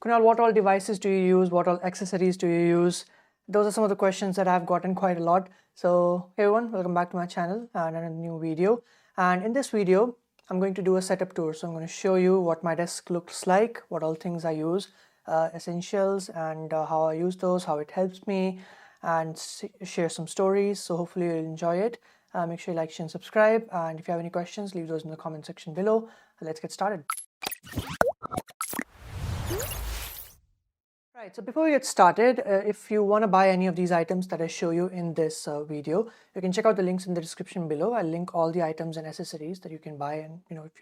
Kunal, what all devices do you use? What all accessories do you use? Those are some of the questions that I've gotten quite a lot. So hey everyone, welcome back to my channel and a new video. And in this video, I'm going to do a setup tour. So I'm going to show you what my desk looks like, what all things I use, essentials, and how I use those, how it helps me, and share some stories. So hopefully you'll enjoy it. Make sure you like, share, and subscribe. And if you have any questions, leave those in the comment section below. Let's get started. Right, so before we get started, if you want to buy any of these items that I show you in this video, you can check out the links in the description below. I'll link all the items and accessories that you can buy, and if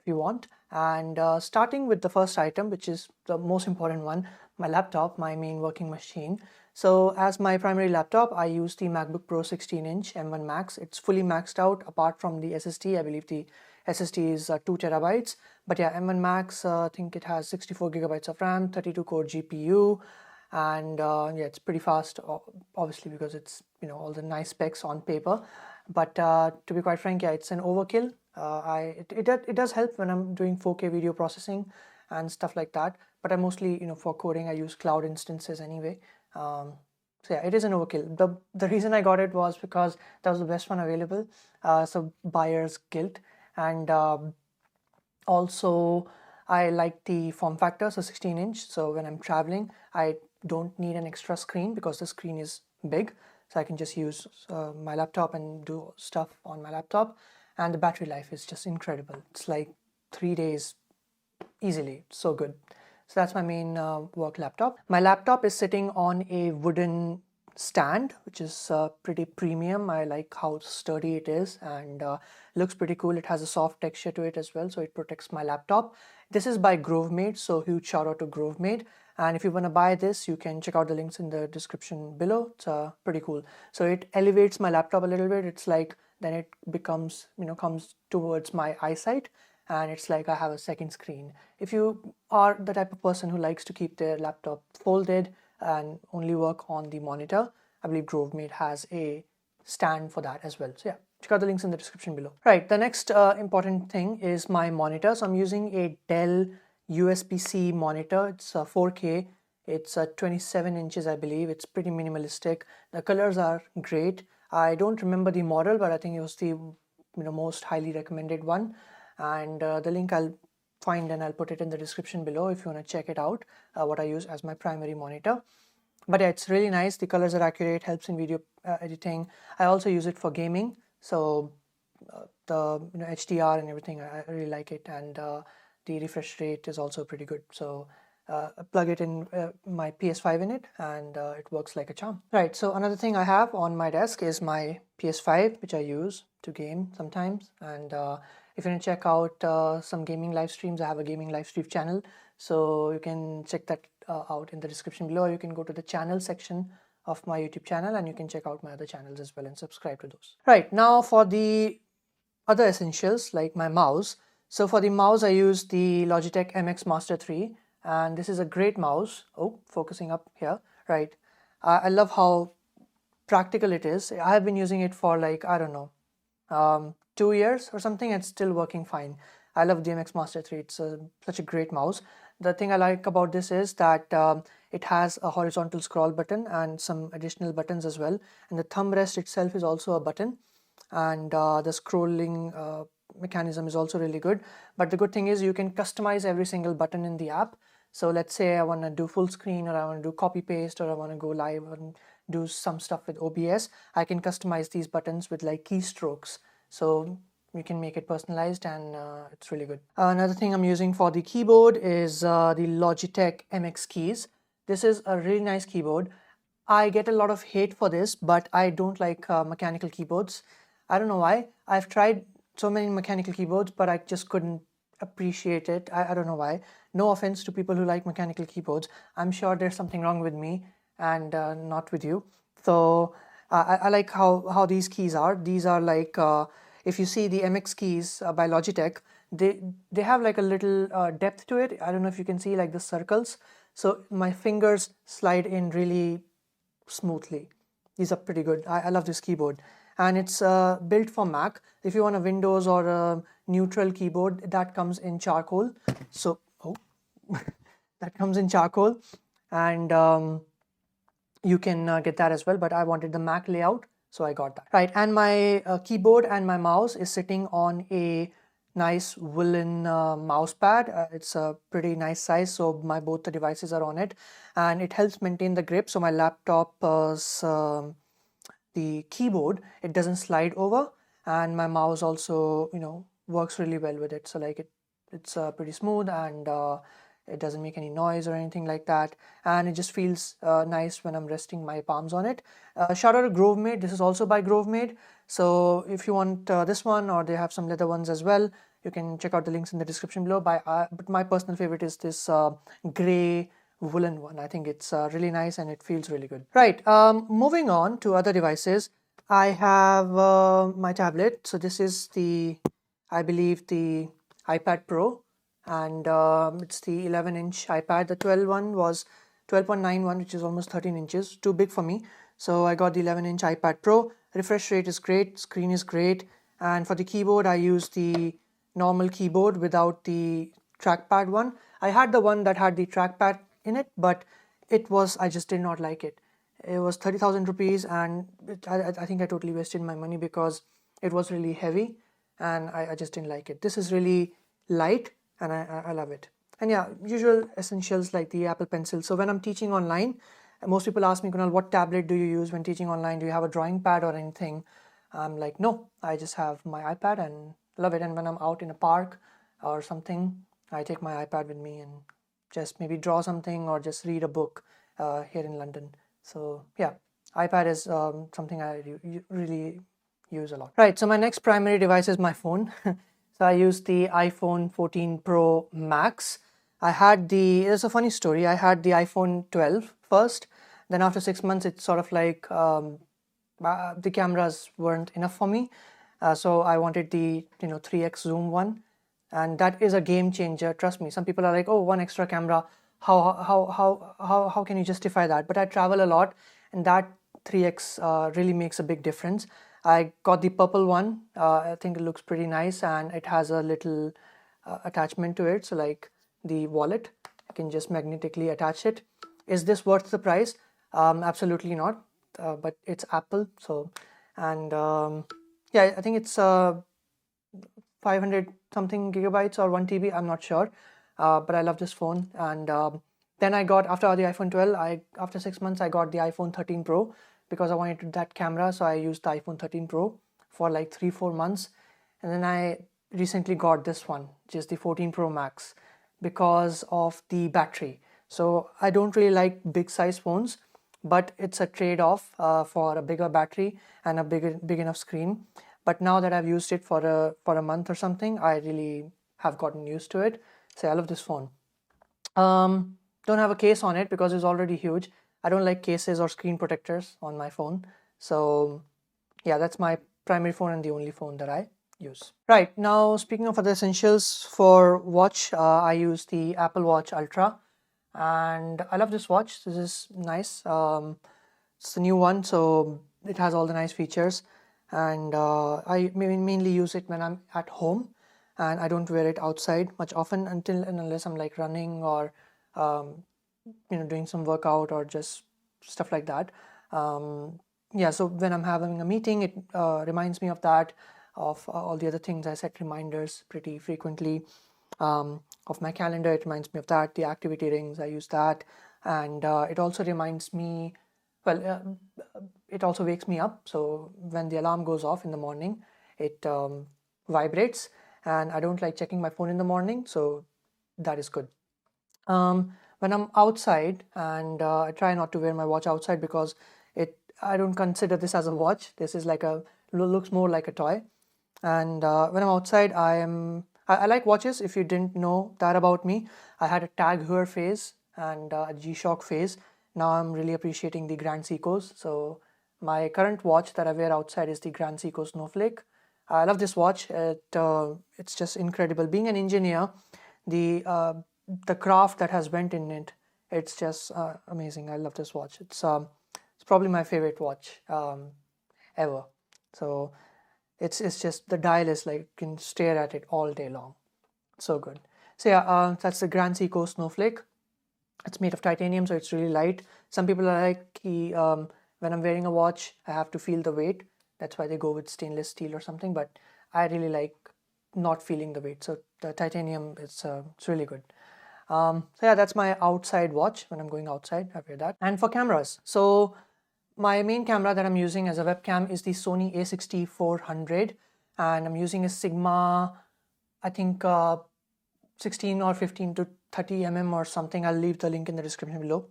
you want. And starting with the first item, which is the most important one, my laptop, my main working machine. So as my primary laptop, I use the MacBook Pro 16-inch M1 Max. It's fully maxed out apart from the SSD. I believe the SSD is 2 terabytes. But yeah, M1 Max, I think it has 64 gigabytes of RAM, 32 core GPU, and yeah, it's pretty fast, obviously, because it's all the nice specs on paper. But to be quite frank, yeah, it's an overkill. It does help when I'm doing 4K video processing and stuff like that. But I mostly, for coding, I use cloud instances anyway. So yeah, it is an overkill. The reason I got it was because that was the best one available. So buyer's guilt. And also I like the form factor, so 16-inch. So when I'm traveling, I don't need an extra screen because the screen is big. So I can just use my laptop and do stuff on my laptop. And the battery life is just incredible. It's like 3 days easily. So good. So that's my main work laptop. My laptop is sitting on a wooden stand, which is pretty premium. I like how sturdy it is, and looks pretty cool. It has a soft texture to it as well, so it protects my laptop. This is by GroveMade, so huge shout out to GroveMade. And if you want to buy this, you can check out the links in the description below. It's pretty cool. So it elevates my laptop a little bit. It's like then it becomes, comes towards my eyesight, and it's like I have a second screen. If you are the type of person who likes to keep their laptop folded and only work on the monitor, I believe GroveMade has a stand for that as well. So yeah, check out the links in the description below. Right, the next important thing is my monitor. So I'm using a Dell USB-C monitor. It's 4K. It's 27 inches, I believe. It's pretty minimalistic. The colors are great. I don't remember the model, but I think it was the most highly recommended one. And the link I'll find and I'll put it in the description below if you want to check it out, what I use as my primary monitor. But yeah, it's really nice. The colors are accurate, helps in video editing. I also use it for gaming, so the HDR and everything, I really like it, and the refresh rate is also pretty good. So I plug it in my PS5 in it, and it works like a charm. Right, so another thing I have on my desk is my PS5, which I use to game sometimes. And if you want to check out some gaming live streams, I have a gaming live stream channel, so you can check that out in the description below. You can go to the channel section of my YouTube channel and you can check out my other channels as well and subscribe to those. Right, now for the other essentials like my mouse. So for the mouse, I use the Logitech MX Master 3, and this is a great mouse. Oh, focusing up here. Right, I love how practical it is. I have been using it for like, I don't know, 2 years or something, and still working fine. I love the MX Master 3. It's such a great mouse. The thing I like about this is that it has a horizontal scroll button and some additional buttons as well. And the thumb rest itself is also a button. And the scrolling mechanism is also really good. But the good thing is you can customize every single button in the app. So let's say I want to do full screen, or I want to do copy paste, or I want to go live and do some stuff with OBS. I can customize these buttons with like keystrokes. So you can make it personalized, and it's really good. Another thing I'm using for the keyboard is the Logitech MX keys. This is a really nice keyboard. I get a lot of hate for this, but I don't like mechanical keyboards. I don't know why. I've tried so many mechanical keyboards, but I just couldn't appreciate it. I don't know why. No offense to people who like mechanical keyboards. I'm sure there's something wrong with me and not with you. So I like how these keys are. These are like, if you see the MX keys by Logitech, they have like a little depth to it. I don't know if you can see like the circles. So my fingers slide in really smoothly. These are pretty good. I love this keyboard. And it's built for Mac. If you want a Windows or a neutral keyboard, that comes in charcoal. So, oh, that comes in charcoal, and you can get that as well, but I wanted the Mac layout, so I got that. Right, and my keyboard and my mouse is sitting on a nice woolen mouse pad. It's a pretty nice size, so my both the devices are on it, and it helps maintain the grip. So my laptop's the keyboard, it doesn't slide over, and my mouse also, works really well with it. So like it's pretty smooth, and it doesn't make any noise or anything like that, and it just feels nice when I'm resting my palms on it. Shout out to GroveMade. This is also by GroveMade, so if you want this one, or they have some leather ones as well, you can check out the links in the description below. But my personal favorite is this gray woolen one. I think it's really nice and it feels really good. Right, moving on to other devices. I have my tablet. So this is I believe the iPad Pro, and it's the 11-inch iPad. The 12 one was 12.91, which is almost 13 inches, too big for me. So I got the 11-inch iPad Pro. Refresh rate is great, screen is great, and for the keyboard I use the normal keyboard without the trackpad one. I had the one that had the trackpad in it, but I just did not like it. It was 30,000 rupees, and I think I totally wasted my money because it was really heavy, and I just didn't like it. This is really light, and I love it. And yeah, usual essentials like the Apple Pencil. So when I'm teaching online, most people ask me, Kunal, what tablet do you use when teaching online? Do you have a drawing pad or anything? I'm like, no, I just have my iPad and love it. And when I'm out in a park or something, I take my iPad with me and just maybe draw something or just read a book here in London. So yeah, iPad is something I really use a lot. Right, so my next primary device is my phone. So I use the iPhone 14 Pro Max. It's a funny story. I had the iPhone 12 first. Then after 6 months, it's sort of like the cameras weren't enough for me. So I wanted the 3x zoom one, and that is a game changer. Trust me. Some people are like, oh, one extra camera. How can you justify that? But I travel a lot, and that 3x really makes a big difference. I got the purple one. I think it looks pretty nice, and it has a little attachment to it. So like the wallet, I can just magnetically attach it. Is this worth the price? Absolutely not. But it's Apple, so, and yeah, I think it's 500 something gigabytes or 1 TB. I'm not sure, but I love this phone. And then I got, after the iPhone 12, after 6 months I got the iPhone 13 Pro because I wanted that camera. So I used the iPhone 13 Pro for like 3-4 months, and then I recently got this one, which is the 14 Pro Max, because of the battery. So I don't really like big size phones, but it's a trade-off for a bigger battery and a big enough screen. But now that I've used it for a month or something, I really have gotten used to it. So I love this phone. Don't have a case on it because it's already huge. I don't like cases or screen protectors on my phone. So yeah, that's my primary phone and the only phone that I use. Right, now speaking of other essentials for watch, I use the Apple Watch Ultra, and I love this watch. This is nice. It's a new one, so it has all the nice features, and I mainly use it when I'm at home, and I don't wear it outside much often until and unless I'm like running or doing some workout or just stuff like that. Yeah, so when I'm having a meeting, it reminds me of that, of all the other things. I set reminders pretty frequently of my calendar. It reminds me of that. The activity rings, I use that, and it also reminds me. Well, it also wakes me up. So when the alarm goes off in the morning, it vibrates, and I don't like checking my phone in the morning, so that is good. When I'm outside, and I try not to wear my watch outside because I don't consider this as a watch. This is looks more like a toy. And when I'm outside, I like watches. If you didn't know that about me, I had a Tag Heuer phase and a G-Shock phase. Now I'm really appreciating the Grand Seikos. So my current watch that I wear outside is the Grand Seiko Snowflake. I love this watch. It's just incredible. Being an engineer, the craft that has went in it, it's just amazing. I love this watch. It's probably my favorite watch ever. So it's just, the dial is like, you can stare at it all day long. So good. So yeah, that's the Grand Seiko Snowflake. It's made of titanium, so it's really light. Some people are like, when I'm wearing a watch, I have to feel the weight. That's why they go with stainless steel or something. But I really like not feeling the weight. So the titanium, it's really good. So yeah, that's my outside watch. When I'm going outside, I wear that. And for cameras, so my main camera that I'm using as a webcam is the Sony a6400, and I'm using a Sigma, I think 16 or 15 to 30 mm or something. I'll leave the link in the description below.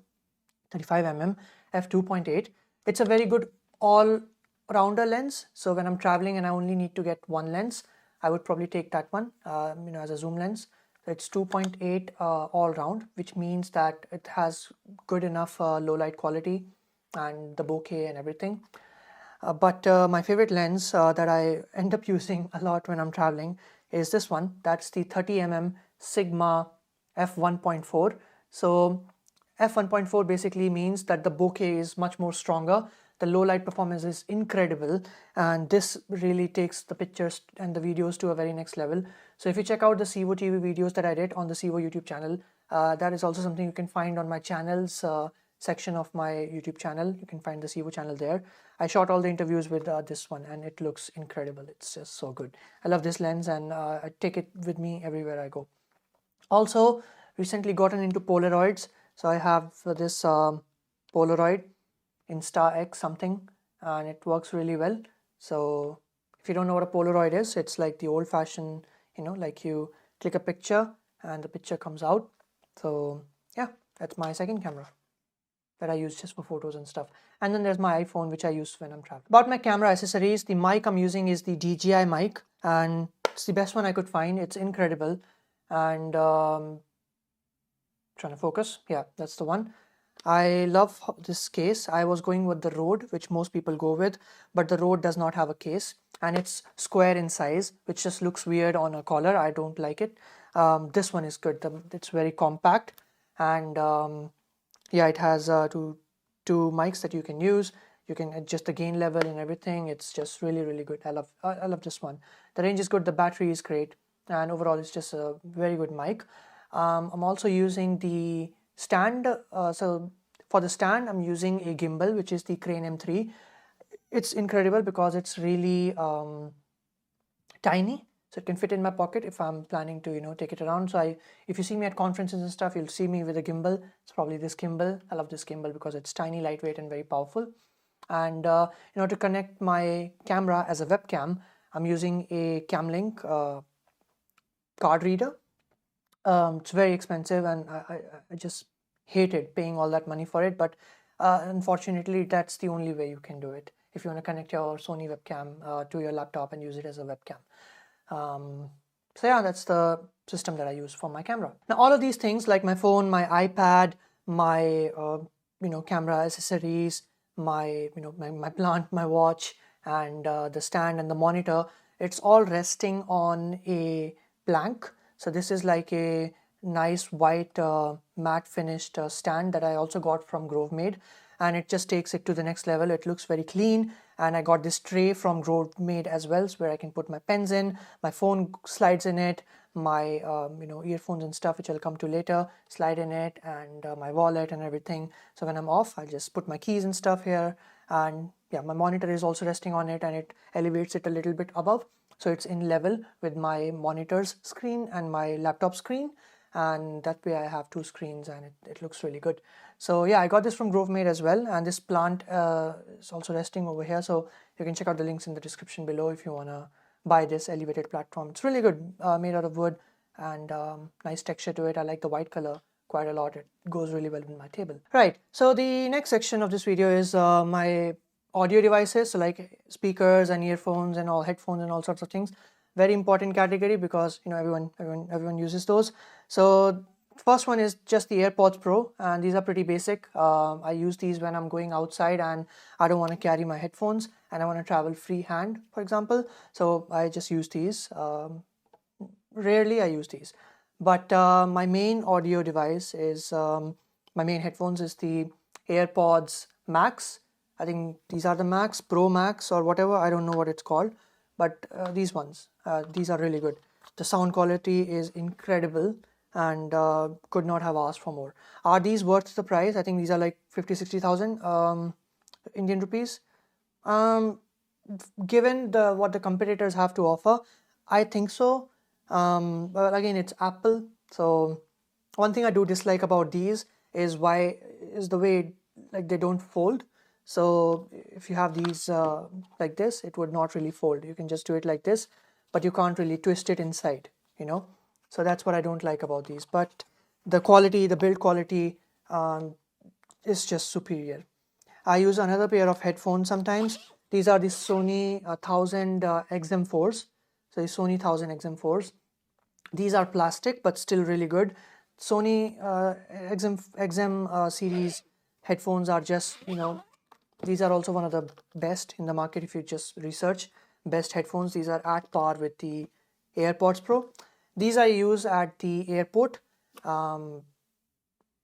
35 mm f2.8. It's a very good all-rounder lens. So when I'm traveling and I only need to get one lens, I would probably take that one, as a zoom lens. So it's 2.8 all round, which means that it has good enough low light quality and the bokeh and everything. But my favorite lens that I end up using a lot when I'm traveling is this one. That's the 30 mm Sigma f1.4. So f1.4 basically means that the bokeh is much more stronger. The low light performance is incredible, and this really takes the pictures and the videos to a very next level. So if you check out the Civo TV videos that I did on the Civo YouTube channel, that is also something you can find on my channel's section of my YouTube channel. You can find the Civo channel there. I shot all the interviews with this one, and it looks incredible. It's just so good. I love this lens, and I take it with me everywhere I go. Also, recently gotten into Polaroids. So I have this Polaroid Insta X something, and it works really well. So if you don't know what a Polaroid is, it's like the old-fashioned, like you click a picture and the picture comes out. So yeah, that's my second camera that I use just for photos and stuff. And then there's my iPhone, which I use when I'm traveling. About my camera accessories, the mic I'm using is the DJI mic, and it's the best one I could find. It's incredible. And trying to focus. Yeah, that's the one. I love this case. I was going with the Rode, which most people go with, but the Rode does not have a case, and it's square in size, which just looks weird on a collar. I don't like it. This one is good. It's very compact, and yeah, it has two mics that you can use. You can adjust the gain level and everything. It's just really good. I love this one. The range is good. The battery is great, and overall, it's just a very good mic. I'm also using the stand. So for the stand, I'm using a gimbal, which is the Crane M3. It's incredible because it's really tiny, so it can fit in my pocket if I'm planning to take it around. So if you see me at conferences and stuff, you'll see me with a gimbal. It's probably this gimbal. I love this gimbal because it's tiny, lightweight, and very powerful. And to connect my camera as a webcam, I'm using a Camlink card reader. It's very expensive, and I just hated paying all that money for it. But unfortunately, that's the only way you can do it if you want to connect your Sony webcam to your laptop and use it as a webcam. So yeah, that's the system that I use for my camera. Now, all of these things like my phone, my iPad, my camera accessories, my my plant, my watch, and the stand and the monitor, it's all resting on a plank. So this is like a nice white matte finished stand that I also got from Grovemade, and it just takes it to the next level. It looks very clean, and I got this tray from Grovemade as well, where I can put my pens in, my phone slides in it, my earphones and stuff, which I'll come to later, slide in it, and my wallet and everything. So when I'm off, I'll just put my keys and stuff here, and yeah, my monitor is also resting on it, and it elevates it a little bit above, so it's in level with my monitor's screen and my laptop screen, and that way I have two screens, and it looks really good. So yeah, I got this from Grovemade as well, and this plant is also resting over here, so you can check out the links in the description below if you want to buy this elevated platform. It's really good, made out of wood, and nice texture to it. I like the white color quite a lot. It goes really well with my table. Right, so the next section of this video is my audio devices, so like speakers and earphones and all headphones and all sorts of things. Very important category because everyone uses those. So first one is just the AirPods Pro, and these are pretty basic. I use these when I'm going outside and I don't want to carry my headphones and I want to travel freehand, for example. So I just use these. Rarely I use these, but my main audio device is my main headphones is the AirPods Max. I think these are the Max, Pro Max or whatever. I don't know what it's called, but these ones, these are really good. The sound quality is incredible. and could not have asked for more. Are these worth the price? I think these are like 50,000-60,000 Indian rupees. Given what the competitors have to offer, I think so. But again, it's Apple. So one thing I do dislike about these is the way like they don't fold. So if you have these like this, it would not really fold. You can just do it like this, but you can't really twist it inside, you know. So that's what I don't like about these. But the quality, the build quality is just superior. I use another pair of headphones sometimes. These are the Sony 1000 XM4s. So the Sony 1000 XM4s. These are plastic but still really good. Sony XM series headphones are just, these are also one of the best in the market if you just research best headphones. These are at par with the AirPods Pro. These I use at the airport. And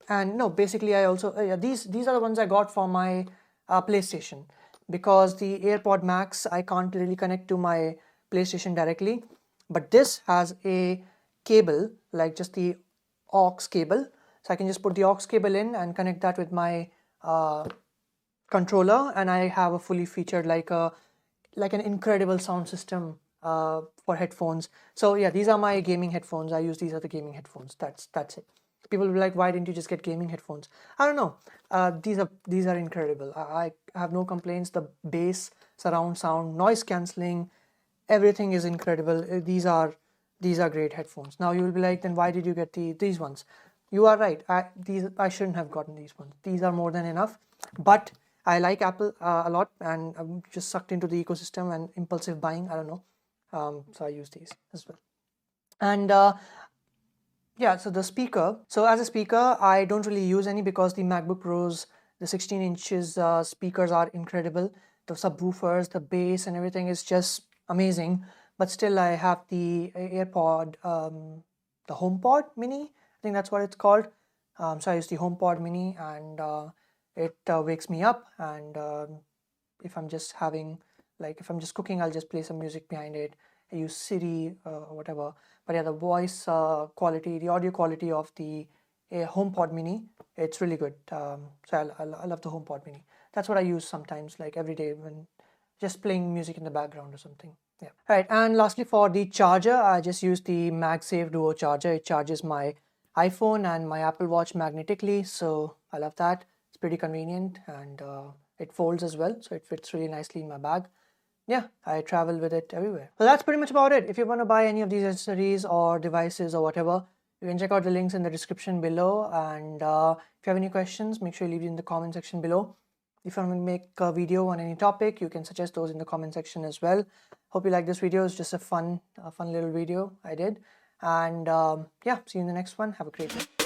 no, basically I also these are the ones I got for my PlayStation, because the AirPod Max I can't really connect to my PlayStation directly, but this has a cable, like just the aux cable, so I can just put the aux cable in and connect that with my controller, and I have a fully featured like an incredible sound system for headphones. So yeah, these are my gaming headphones. I use these are the gaming headphones. That's it. People will be like, why didn't you just get gaming headphones? I don't know. These are incredible. I have no complaints. The bass, surround sound, noise cancelling, everything is incredible. These are great headphones. Now you will be like, then why did you get these ones? You are right. I shouldn't have gotten these ones. These are more than enough. But I like Apple a lot, and I'm just sucked into the ecosystem and impulsive buying. I don't know. So I use these as well. And yeah, so the speaker. So as a speaker, I don't really use any because the MacBook Pros, the 16 inches speakers are incredible. The subwoofers, the bass, and everything is just amazing. But still, I have the AirPod, the HomePod Mini. I think that's what it's called. So I use the HomePod Mini, and it wakes me up. And if I'm just if I'm just cooking, I'll just play some music behind it. I use Siri or whatever. But yeah, the voice quality, the audio quality of the HomePod Mini, it's really good. So I love the HomePod Mini. That's what I use sometimes, like every day when just playing music in the background or something. Yeah. All right. And lastly, for the charger, I just use the MagSafe Duo charger. It charges my iPhone and my Apple Watch magnetically. So I love that. It's pretty convenient, and it folds as well. So it fits really nicely in my bag. Yeah, I travel with it everywhere. So that's pretty much about it. If you want to buy any of these accessories or devices or whatever, you can check out the links in the description below. And if you have any questions, make sure you leave it in the comment section below. If you want to make a video on any topic, you can suggest those in the comment section as well. Hope you like this video. It's just a fun little video I did. And yeah, see you in the next one. Have a great day.